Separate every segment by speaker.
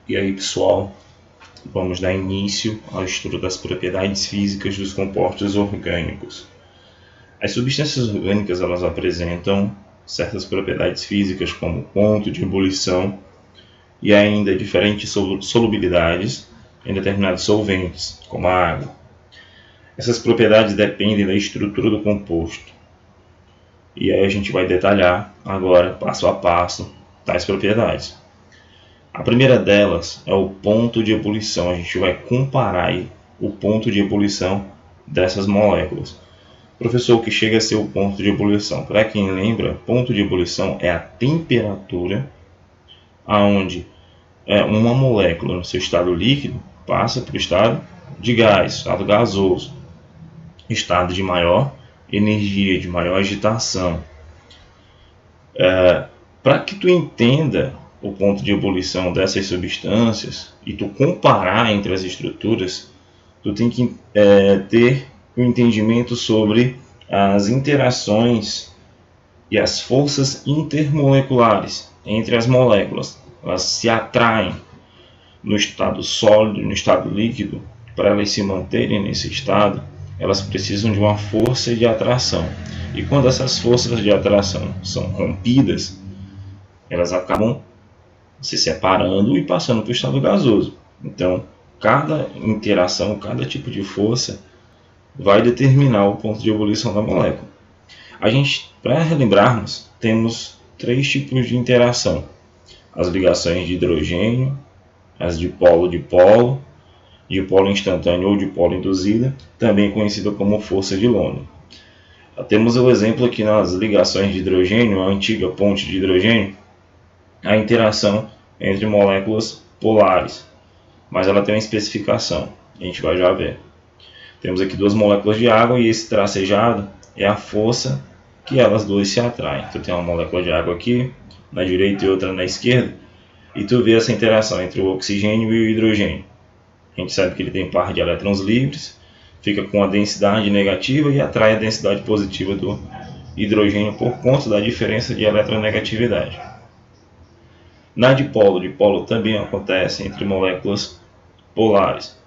Speaker 1: E aí, pessoal, vamos dar início ao estudo das propriedades físicas dos compostos orgânicos. As substâncias orgânicas elas apresentam certas propriedades físicas como ponto de ebulição e ainda diferentes solubilidades em determinados solventes, como a água. Essas propriedades dependem da estrutura do composto. E aí a gente vai detalhar agora, passo a passo, tais propriedades. A primeira delas é o ponto de ebulição. A gente vai comparar o ponto de ebulição dessas moléculas. Professor, o que chega a ser o ponto de ebulição? Para quem lembra, ponto de ebulição é a temperatura aonde uma molécula no seu estado líquido passa para o estado de gás, estado gasoso, estado de maior energia, de maior agitação. Para que tu entenda o ponto de ebulição dessas substâncias e tu comparar entre as estruturas, tu tem que ter um entendimento sobre as interações e as forças intermoleculares entre as moléculas. Elas se atraem no estado sólido, no estado líquido. Para elas se manterem nesse estado, elas precisam de uma força de atração. E quando essas forças de atração são rompidas, elas acabam se separando e passando para o estado gasoso. Então, cada interação, cada tipo de força vai determinar o ponto de ebulição da molécula. Para relembrarmos, temos 3 tipos de interação: as ligações de hidrogênio, as dipolo-dipolo, dipolo instantâneo ou dipolo induzida, também conhecida como força de London. Temos o exemplo aqui nas ligações de hidrogênio, a antiga ponte de hidrogênio, a interação entre moléculas polares, mas ela tem uma especificação, a gente vai já ver. Temos aqui 2 moléculas de água e esse tracejado é a força que elas duas se atraem. Tu tem uma molécula de água aqui na direita e outra na esquerda, e tu vê essa interação entre o oxigênio e o hidrogênio. A gente sabe que ele tem par de elétrons livres, fica com a densidade negativa e atrai a densidade positiva do hidrogênio por conta da diferença de eletronegatividade. Na dipolo também acontece entre moléculas polares,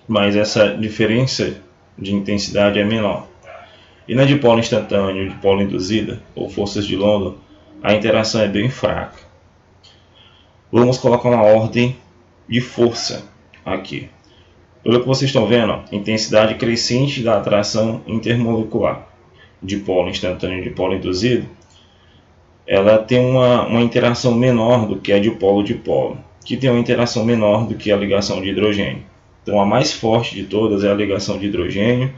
Speaker 1: mas essa diferença de intensidade é menor. E na dipolo instantâneo e dipolo induzida, ou forças de London, a interação é bem fraca. Vamos colocar uma ordem de força aqui. Pelo que vocês estão vendo, intensidade crescente da atração intermolecular. Dipolo instantâneo e dipolo induzido, ela tem uma interação menor do que a dipolo-dipolo, que tem uma interação menor do que a ligação de hidrogênio. Então a mais forte de todas é a ligação de hidrogênio,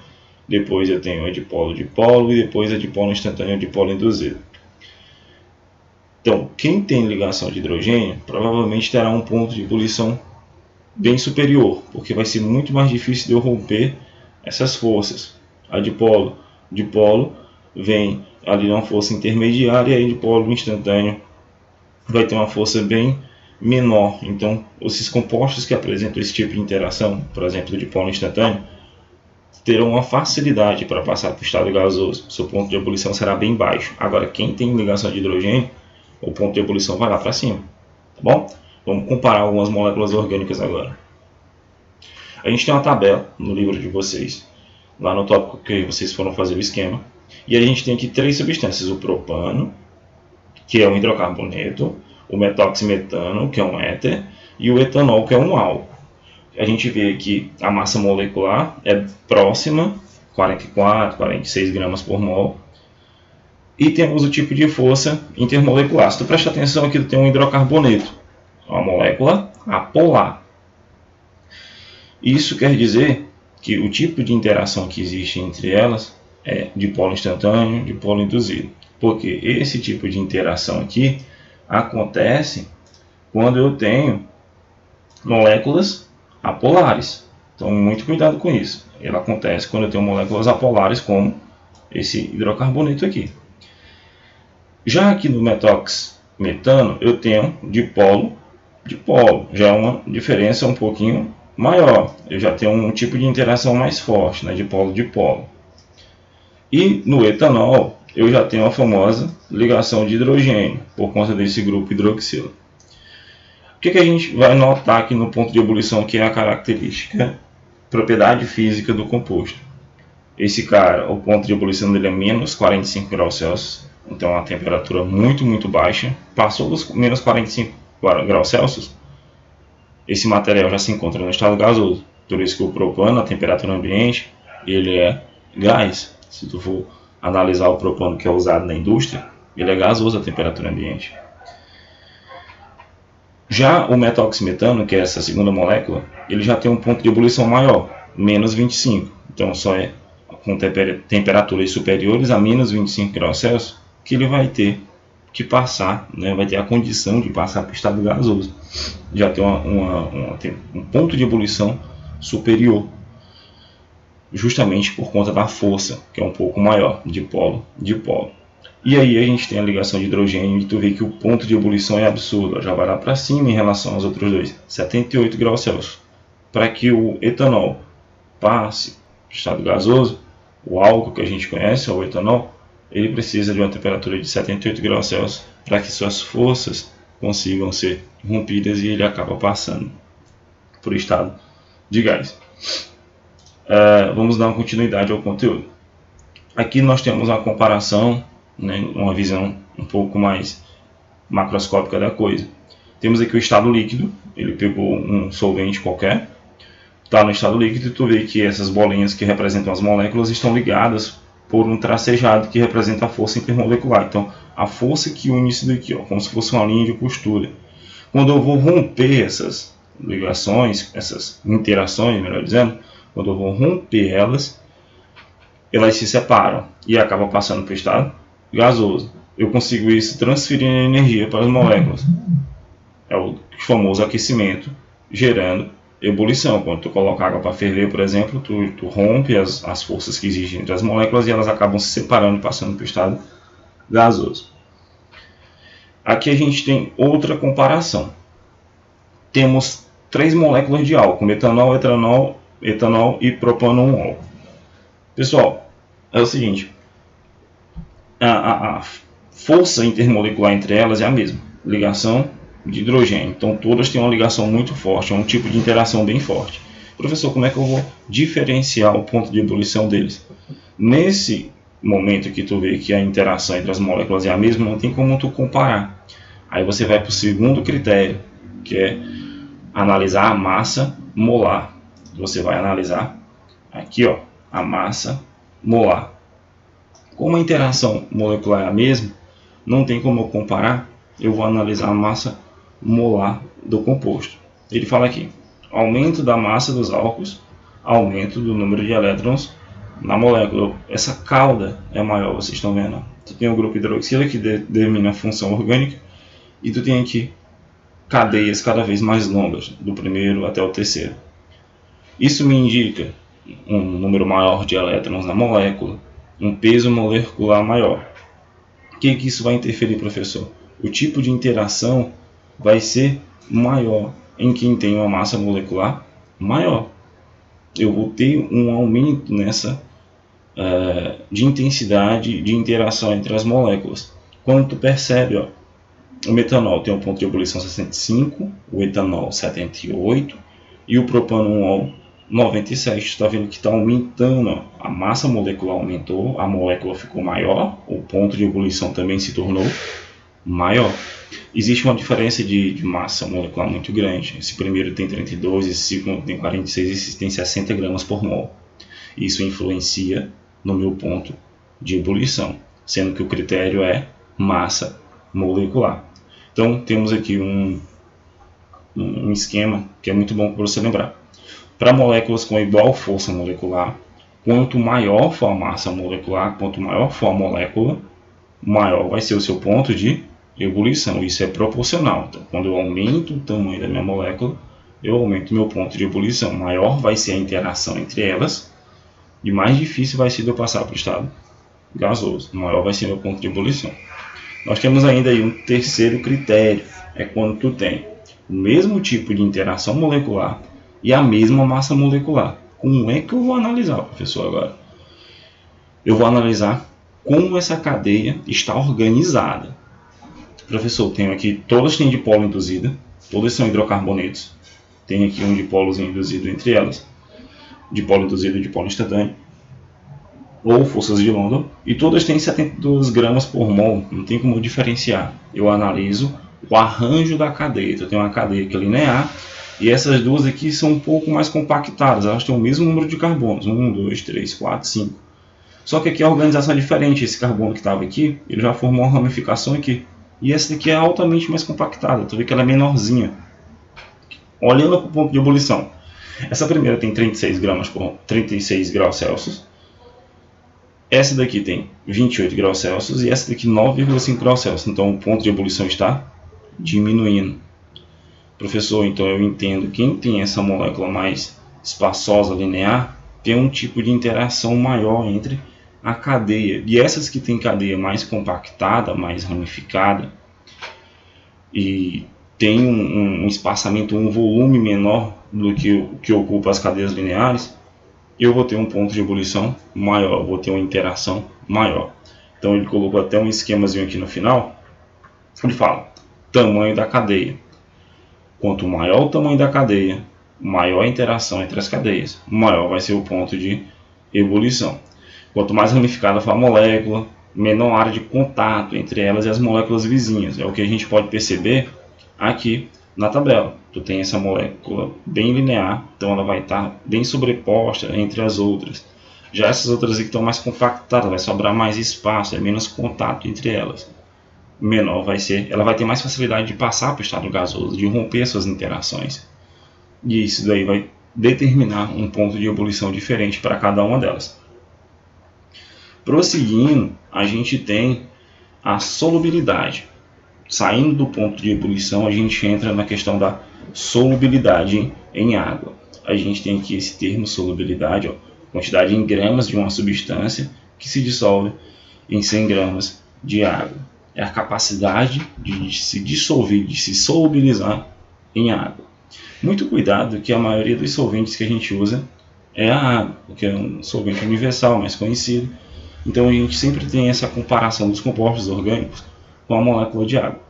Speaker 1: depois eu tenho a dipolo-dipolo e depois a dipolo instantâneo e dipolo induzido. Então, quem tem ligação de hidrogênio provavelmente terá um ponto de ebulição bem superior, porque vai ser muito mais difícil de eu romper essas forças. A dipolo vem ali numa força intermediária e a dipolo instantâneo vai ter uma força bem menor. Então, esses compostos que apresentam esse tipo de interação, por exemplo, o dipolo instantâneo, terão uma facilidade para passar para o estado gasoso. Seu ponto de ebulição será bem baixo. Agora, quem tem ligação de hidrogênio, o ponto de ebulição vai lá para cima. Tá bom? Vamos comparar algumas moléculas orgânicas agora. A gente tem uma tabela no livro de vocês, lá no tópico que vocês foram fazer o esquema. E a gente tem aqui 3 substâncias: o propano, que é um hidrocarboneto, o metoximetano, que é um éter, e o etanol, que é um álcool. A gente vê que a massa molecular é próxima, 44, 46 gramas por mol. E temos o tipo de força intermolecular. Se tu prestar atenção aqui, tu tem um hidrocarboneto, uma molécula apolar. Isso quer dizer que o tipo de interação que existe entre elas é dipolo instantâneo, dipolo induzido. Porque esse tipo de interação aqui acontece quando eu tenho moléculas apolares. Então, muito cuidado com isso. Ela acontece quando eu tenho moléculas apolares, como esse hidrocarboneto aqui. Já aqui no metoximetano, eu tenho dipolo-dipolo. Já é uma diferença um pouquinho maior. Eu já tenho um tipo de interação mais forte, né, dipolo-dipolo. E no etanol, eu já tenho a famosa ligação de hidrogênio, por conta desse grupo hidroxilo. que a gente vai notar aqui no ponto de ebulição, que é a característica, propriedade física do composto? Esse cara, o ponto de ebulição dele é menos 45 graus Celsius, então é uma temperatura muito baixa. Passou dos menos 45 graus Celsius, esse material já se encontra no estado gasoso. Por isso que o propano, a temperatura ambiente, ele é gás. Se tu for analisar o propano que é usado na indústria, ele é gasoso a temperatura ambiente. Já o metoximetano, que é essa segunda molécula, ele já tem um ponto de ebulição maior, menos 25. Então só é com temperaturas superiores a menos 25 graus Celsius que ele vai ter que passar, né, vai ter a condição de passar para o estado gasoso. Já tem um ponto de ebulição superior, justamente por conta da força, que é um pouco maior de polo. E aí a gente tem a ligação de hidrogênio e tu vê que o ponto de ebulição é absurdo, já vai lá para cima em relação aos outros dois, 78 graus Celsius. Para que o etanol passe para o estado gasoso, o álcool que a gente conhece, o etanol, ele precisa de uma temperatura de 78 graus Celsius para que suas forças consigam ser rompidas e ele acaba passando para o estado de gás. Vamos dar uma continuidade ao conteúdo. Aqui nós temos uma comparação, né, uma visão um pouco mais macroscópica da coisa. Temos aqui o estado líquido, ele pegou um solvente qualquer, está no estado líquido e tu vê que essas bolinhas que representam as moléculas estão ligadas por um tracejado que representa a força intermolecular. Então, a força que une isso daqui, ó, como se fosse uma linha de costura. Quando eu vou romper essas ligações, essas interações, melhor dizendo, quando eu vou romper elas se separam e acabam passando para o estado gasoso. Eu consigo isso transferindo energia para as moléculas. É o famoso aquecimento, gerando ebulição. Quando tu coloca água para ferver, por exemplo, tu rompe as forças que existem entre as moléculas e elas acabam se separando e passando para o estado gasoso. Aqui a gente tem outra comparação. Temos 3 moléculas de álcool, metanol, etanol e propano 1-ol. Pessoal, é o seguinte, a força intermolecular entre elas é a mesma, ligação de hidrogênio. Então todas têm uma ligação muito forte, é um tipo de interação bem forte. Professor, como é que eu vou diferenciar o ponto de ebulição deles? Nesse momento que tu vê que a interação entre as moléculas é a mesma, não tem como tu comparar. Aí você vai para o segundo critério, que é analisar a massa molar. Você vai analisar aqui, ó, a massa molar. Como a interação molecular é a mesma, não tem como eu comparar, eu vou analisar a massa molar do composto. Ele fala aqui, aumento da massa dos álcools, aumento do número de elétrons na molécula. Essa cauda é maior, vocês estão vendo? Tu tem o grupo hidroxila que determina a função orgânica e tu tem aqui cadeias cada vez mais longas, do primeiro até o terceiro. Isso me indica um número maior de elétrons na molécula, um peso molecular maior. O que isso vai interferir, professor? O tipo de interação vai ser maior em quem tem uma massa molecular maior. Eu vou ter um aumento nessa de intensidade de interação entre as moléculas. Quando tu percebe, ó, o metanol tem um ponto de ebulição 65, o etanol 78 e o propano 1-ol 97. Está vendo que está aumentando, ó, a massa molecular aumentou, a molécula ficou maior, o ponto de ebulição também se tornou maior. Existe uma diferença de massa molecular muito grande. Esse primeiro tem 32, esse segundo tem 46, esse tem 60 gramas por mol. Isso influencia no meu ponto de ebulição, sendo que o critério é massa molecular. Então temos aqui um esquema que é muito bom para você lembrar. Para moléculas com igual força molecular, quanto maior for a massa molecular, quanto maior for a molécula, maior vai ser o seu ponto de ebulição. Isso é proporcional. Então, quando eu aumento o tamanho da minha molécula, eu aumento meu ponto de ebulição. Maior vai ser a interação entre elas e mais difícil vai ser de eu passar para o estado gasoso. Maior vai ser meu ponto de ebulição. Nós temos ainda aí um terceiro critério, é quando tu tem o mesmo tipo de interação molecular e a mesma massa molecular. Como é que eu vou analisar, professor, agora? Eu vou analisar como essa cadeia está organizada. Professor, tenho aqui, todas têm dipolo induzida, todas são hidrocarbonetos. Tem aqui um dipolo induzido entre elas, dipolo induzido e dipolo instantâneo, ou forças de London, e todas têm 72 gramas por mol, não tem como diferenciar. Eu analiso o arranjo da cadeia, então eu tenho uma cadeia que é linear, e essas duas aqui são um pouco mais compactadas, elas têm o mesmo número de carbonos, 1, 2, 3, 4, 5. Só que aqui a organização é diferente, esse carbono que estava aqui, ele já formou uma ramificação aqui, e essa daqui é altamente mais compactada, tu vê que ela é menorzinha. Olhando para o ponto de ebulição, essa primeira tem 36 gramas por 36 graus Celsius, essa daqui tem 28 graus Celsius e essa daqui 9,5 graus Celsius. Então o ponto de ebulição está diminuindo. Professor, então eu entendo quem tem essa molécula mais espaçosa, linear, tem um tipo de interação maior entre a cadeia. E essas que tem cadeia mais compactada, mais ramificada e tem um espaçamento, um volume menor do que ocupa as cadeias lineares, eu vou ter um ponto de ebulição maior, vou ter uma interação maior. Então ele colocou até um esquemazinho aqui no final, ele fala, tamanho da cadeia. Quanto maior o tamanho da cadeia, maior a interação entre as cadeias, maior vai ser o ponto de ebulição. Quanto mais ramificada for a molécula, menor área de contato entre elas e as moléculas vizinhas. É o que a gente pode perceber aqui na tabela. Tu tem essa molécula bem linear, então ela vai estar bem sobreposta entre as outras. Já essas outras aqui estão mais compactadas, vai sobrar mais espaço, é menos contato entre elas. Menor vai ser, ela vai ter mais facilidade de passar para o estado gasoso, de romper suas interações. E isso daí vai determinar um ponto de ebulição diferente para cada uma delas. Prosseguindo, a gente tem a solubilidade. Saindo do ponto de ebulição, a gente entra na questão da solubilidade em água. A gente tem aqui esse termo solubilidade, ó, quantidade em gramas de uma substância que se dissolve em 100 gramas de água. É a capacidade de se dissolver, de se solubilizar em água. Muito cuidado que a maioria dos solventes que a gente usa é a água, porque é um solvente universal, mais conhecido. Então a gente sempre tem essa comparação dos compostos orgânicos com a molécula de água.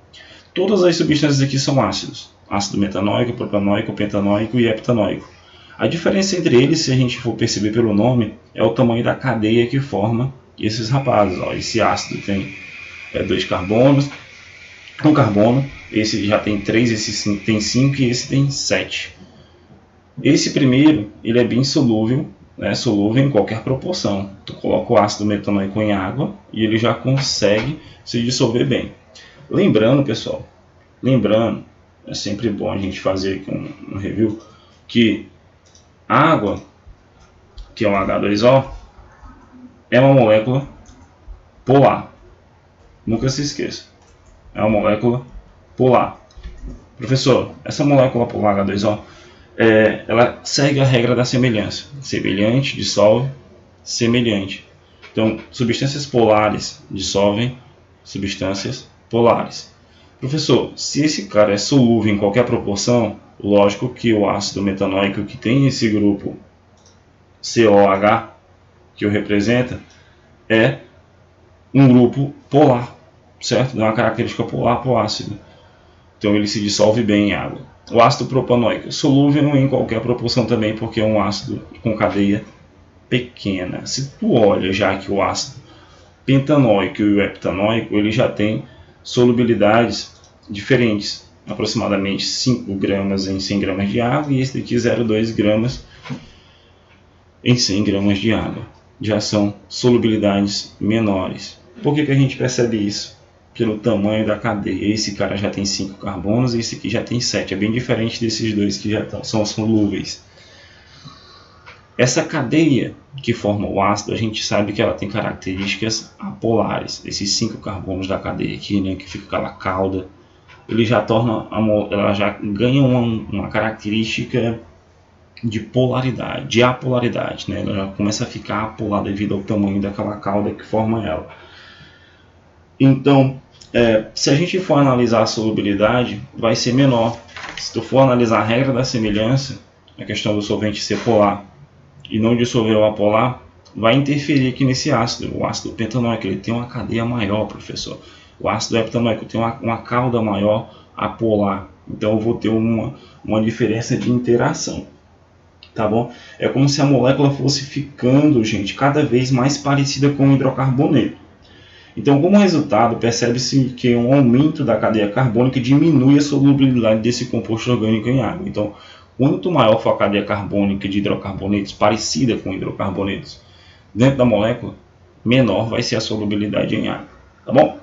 Speaker 1: Todas as substâncias aqui são ácidos. Ácido metanóico, propanóico, pentanóico e heptanóico. A diferença entre eles, se a gente for perceber pelo nome, é o tamanho da cadeia que forma esses rapazes. Ó, esse ácido tem 2 carbonos, um carbono, esse já tem 3, esse tem 5 e esse tem 7. Esse primeiro, ele é bem solúvel, solúvel em qualquer proporção. Tu coloca o ácido metanóico em água e ele já consegue se dissolver bem. Lembrando, pessoal, é sempre bom a gente fazer aqui um review, que a água, que é o H2O, é uma molécula polar. Nunca se esqueça, é uma molécula polar. Professor, essa molécula polar H2O, ela segue a regra da semelhança. Semelhante, dissolve, semelhante. Então, substâncias polares dissolvem substâncias polares. Professor, se esse cara é solúvel em qualquer proporção, lógico que o ácido metanóico que tem esse grupo COH, que o representa, é um grupo polar, certo? Dá uma característica polar para o ácido. Então ele se dissolve bem em água. O ácido propanóico, solúvel em qualquer proporção também, porque é um ácido com cadeia pequena. Se tu olha já que o ácido pentanóico e o heptanóico, ele já tem solubilidades diferentes, aproximadamente 5 gramas em 100 gramas de água, e esse daqui 0,2 gramas em 100 gramas de água. Já são solubilidades menores. Por que a gente percebe isso? Pelo tamanho da cadeia. Esse cara já tem 5 carbonos e esse aqui já tem 7. É bem diferente desses dois que já são solúveis. Essa cadeia que forma o ácido, a gente sabe que ela tem características apolares. Esses 5 carbonos da cadeia aqui, né, que fica aquela cauda, ele já torna, ela já ganha uma característica de polaridade, de apolaridade, né? Ela já começa a ficar apolar devido ao tamanho daquela cauda que forma ela. Então, se a gente for analisar a solubilidade, vai ser menor. Se tu for analisar a regra da semelhança, a questão do solvente ser polar e não dissolver o apolar, vai interferir aqui nesse ácido. O ácido pentanóico, ele tem uma cadeia maior, professor. O ácido heptanóico tem uma cauda maior apolar. Então eu vou ter uma diferença de interação. Tá bom? É como se a molécula fosse ficando, gente, cada vez mais parecida com o hidrocarboneto. Então, como resultado, percebe-se que um aumento da cadeia carbônica diminui a solubilidade desse composto orgânico em água. Então, quanto maior for a cadeia carbônica de hidrocarbonetos, parecida com hidrocarbonetos, dentro da molécula, menor vai ser a solubilidade em água. Tá bom?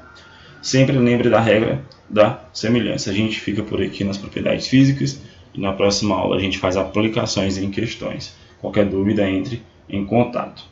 Speaker 1: Sempre lembre da regra da semelhança. A gente fica por aqui nas propriedades físicas e na próxima aula a gente faz aplicações em questões. Qualquer dúvida, entre em contato.